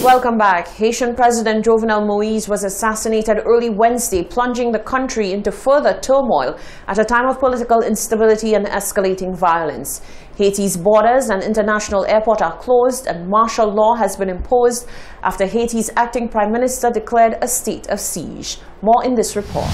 Welcome back. Haitian President Jovenel Moïse was assassinated early Wednesday, plunging the country into further turmoil at a time of political instability and escalating violence. Haiti's borders and international airport are closed and martial law has been imposed after Haiti's acting prime minister declared a state of siege. More in this report.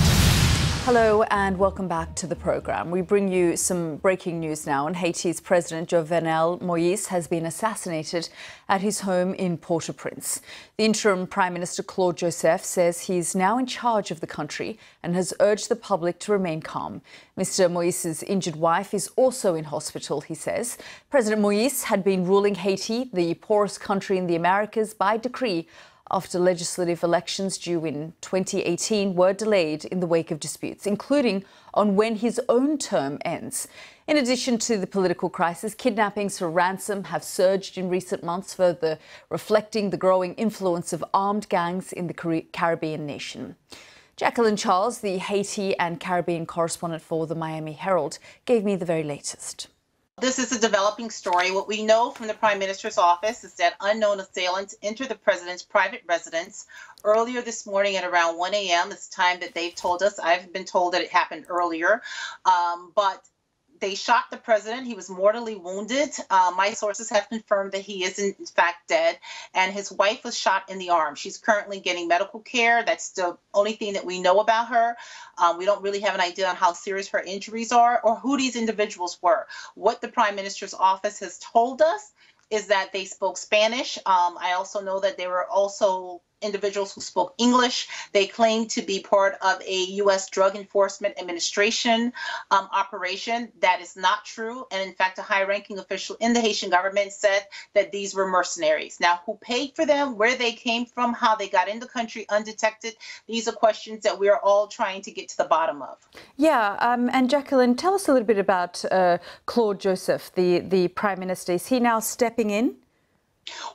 Hello and welcome back to the program. We bring you some breaking news now. And Haiti's President Jovenel Moïse has been assassinated at his home in Port-au-Prince. The interim Prime Minister Claude Joseph says he's now in charge of the country and has urged the public to remain calm. Mr. Moïse's injured wife is also in hospital, he says. President Moïse had been ruling Haiti, the poorest country in the Americas, by decree after legislative elections due in 2018 were delayed in the wake of disputes, including on when his own term ends. In addition to the political crisis, kidnappings for ransom have surged in recent months, further reflecting the growing influence of armed gangs in the Caribbean nation. Jacqueline Charles, the Haiti and Caribbean correspondent for the Miami Herald, gave me the very latest. This is a developing story. What we know from the Prime Minister's office is that unknown assailants entered the president's private residence earlier this morning at around 1 a.m. It's time that they've told us. I've been told that it happened earlier, but they shot the president. He was mortally wounded. My sources have confirmed that he is in fact dead, and his wife was shot in the arm. She's currently getting medical care. That's the only thing that we know about her. We don't really have an idea on how serious her injuries are or who these individuals were. What the Prime Minister's office has told us is that they spoke Spanish. I also know that they were also individuals who spoke English. They claimed to be part of a U.S. Drug Enforcement Administration operation. That is not true. And in fact, a high-ranking official in the Haitian government said that these were mercenaries. Now, who paid for them, where they came from, how they got in the country undetected, these are questions that we are all trying to get to the bottom of. Yeah, and Jacqueline, tell us a little bit about Claude Joseph, the Prime Minister. Is he now stepping in?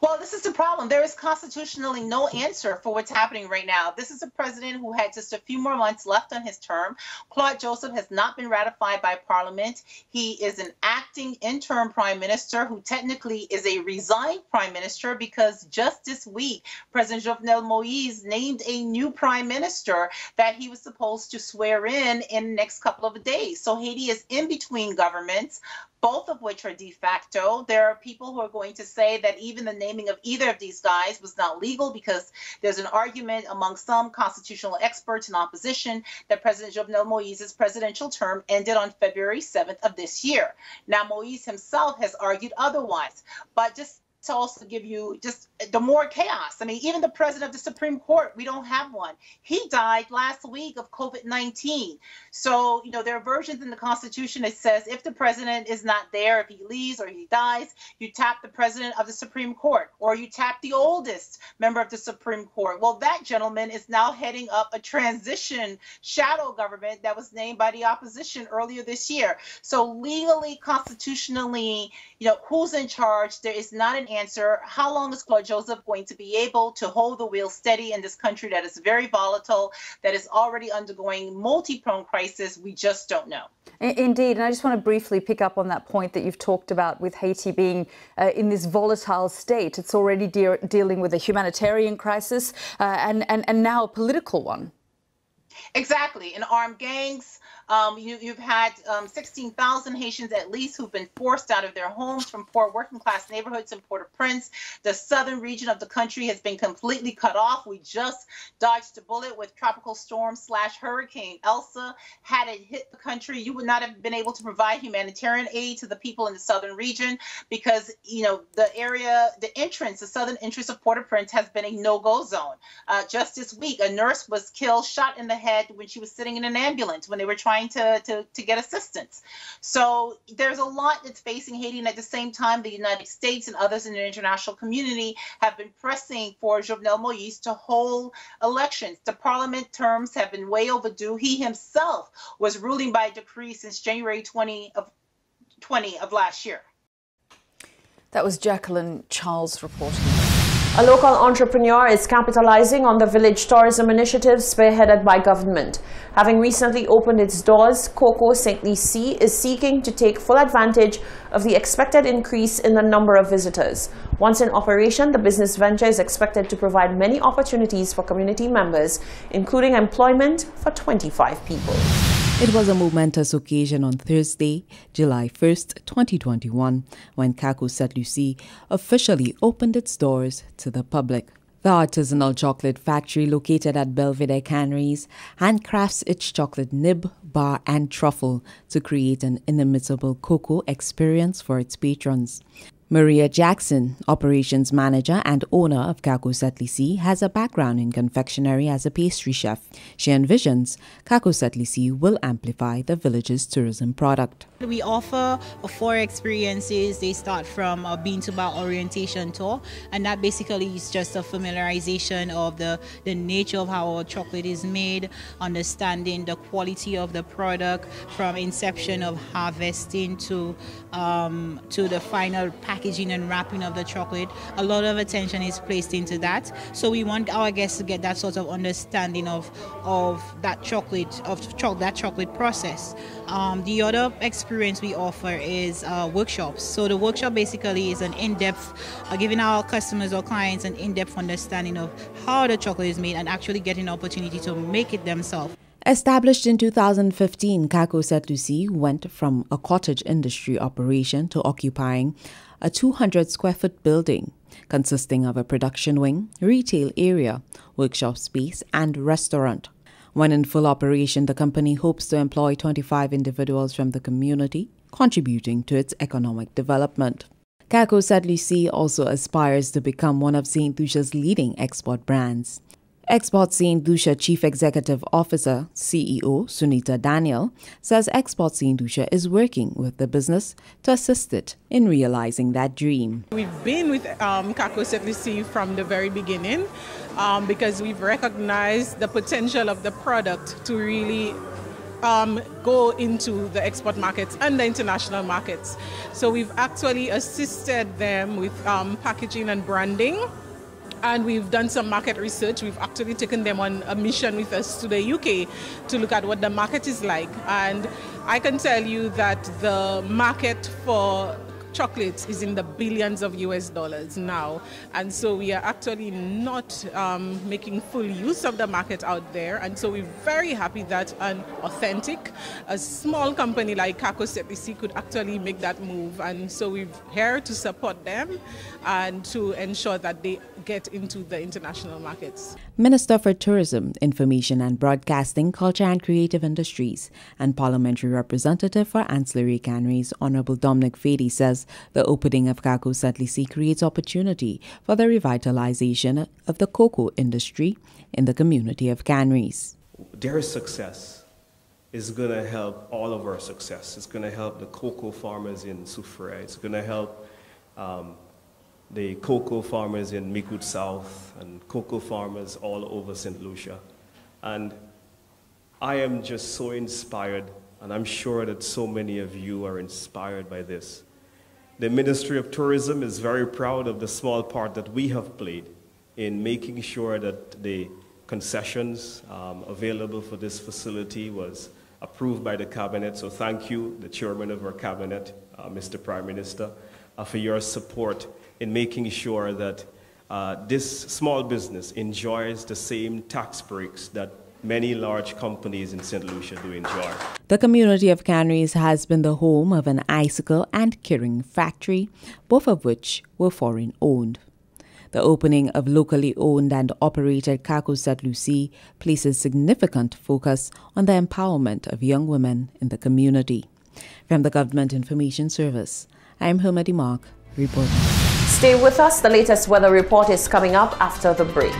Well, this is the problem. There is constitutionally no answer for what's happening right now. This is a president who had just a few more months left on his term. Claude Joseph has not been ratified by Parliament. He is an acting interim prime minister who technically is a resigned prime minister because just this week, President Jovenel Moïse named a new prime minister that he was supposed to swear in the next couple of days. So Haiti is in between governments, both of which are de facto. There are people who are going to say that even the naming of either of these guys was not legal because there's an argument among some constitutional experts and opposition that President Jovenel Moïse's presidential term ended on February 7th of this year. Now, Moïse himself has argued otherwise, but just to also give you just the more chaos. I mean, even the president of the Supreme Court, we don't have one. He died last week of COVID-19. So, you know, there are versions in the Constitution that says if the president is not there, if he leaves or he dies, you tap the president of the Supreme Court or you tap the oldest member of the Supreme Court. Well, that gentleman is now heading up a transition shadow government that was named by the opposition earlier this year. So legally, constitutionally, you know, who's in charge? There is not an answer. How long is Claude Joseph going to be able to hold the wheel steady in this country that is very volatile, that is already undergoing multi-pronged crisis? We just don't know. Indeed. And I just want to briefly pick up on that point that you've talked about with Haiti being in this volatile state. It's already dealing with a humanitarian crisis and now a political one. Exactly. In armed gangs, you've had 16,000 Haitians at least who've been forced out of their homes from poor working class neighborhoods in Port-au-Prince. The southern region of the country has been completely cut off. We just dodged a bullet with tropical storm / hurricane Elsa. Had it hit the country, you would not have been able to provide humanitarian aid to the people in the southern region because, you know, the southern entrance of Port-au-Prince has been a no-go zone. Just this week, a nurse was killed, shot in the head when she was sitting in an ambulance when they were trying to get assistance. So there's a lot that's facing Haiti, and at the same time, the United States and others in the international community have been pressing for Jovenel Moïse to hold elections. The parliament terms have been way overdue. He himself was ruling by decree since January 20 of last year. That was Jacqueline Charles reporting. A local entrepreneur is capitalizing on the village tourism initiative spearheaded by government. Having recently opened its doors, Coco St. Lucie is seeking to take full advantage of the expected increase in the number of visitors. Once in operation, the business venture is expected to provide many opportunities for community members, including employment for 25 people. It was a momentous occasion on Thursday, July 1st, 2021, when Coco St. Lucie officially opened its doors to the public. The artisanal chocolate factory located at Belvedere Canneries handcrafts its chocolate nib, bar and truffle to create an inimitable cocoa experience for its patrons. Maria Jackson, operations manager and owner of Coco St. Lucie, has a background in confectionery as a pastry chef. She envisions Coco St. Lucie will amplify the village's tourism product. We offer 4 experiences. They start from a bean to bar orientation tour, and that basically is just a familiarization of the nature of how our chocolate is made, understanding the quality of the product from inception of harvesting to the final packaging and wrapping of the chocolate. A lot of attention is placed into that. So we want our guests to get that sort of understanding of that chocolate process. The other experience we offer is workshops. So the workshop basically is an in-depth, giving our customers or clients an in-depth understanding of how the chocolate is made and actually getting an opportunity to make it themselves. Established in 2015, Coco St. Lucie went from a cottage industry operation to occupying a 200 square foot building consisting of a production wing, retail area, workshop space, and restaurant. When in full operation, the company hopes to employ 25 individuals from the community, contributing to its economic development. Coco St. Lucie also aspires to become one of St. Lucia's leading export brands. Export St. Lucia Chief Executive Officer, CEO Sunita Daniel, says Export St. Lucia is working with the business to assist it in realizing that dream. We've been with Coco St. Lucie from the very beginning because we've recognized the potential of the product to really go into the export markets and the international markets. So we've actually assisted them with packaging and branding. And we've done some market research. We've actually taken them on a mission with us to the UK to look at what the market is like. And I can tell you that the market for chocolates is in the billions of US dollars now. And so we are actually not making full use of the market out there. And so we're very happy that an authentic, a small company like Coco St. Lucie could actually make that move. And so we're here to support them and to ensure that they get into the international markets. Minister for Tourism, Information and Broadcasting, Culture and Creative Industries, and Parliamentary Representative for Ancillary Canneries, Honorable Dominic Fady, says the opening of Coco St. Lucie creates opportunity for the revitalization of the cocoa industry in the community of canneries. Their success is going to help all of our success. It's going to help the cocoa farmers in Soufrière. It's going to help the cocoa farmers in Micoud South and cocoa farmers all over St. Lucia. And I am just so inspired, and I'm sure that so many of you are inspired by this. The Ministry of Tourism is very proud of the small part that we have played in making sure that the concessions available for this facility was approved by the Cabinet. So thank you, the Chairman of our Cabinet, Mr. Prime Minister, for your support in making sure that this small business enjoys the same tax breaks that many large companies in St. Lucia do enjoy. The community of Canneries has been the home of an icicle and keyring factory, both of which were foreign owned. The opening of locally owned and operated Coco St. Lucie places significant focus on the empowerment of young women in the community. From the Government Information Service, I'm Hermedy Mark reporting. Stay with us. The latest weather report is coming up after the break.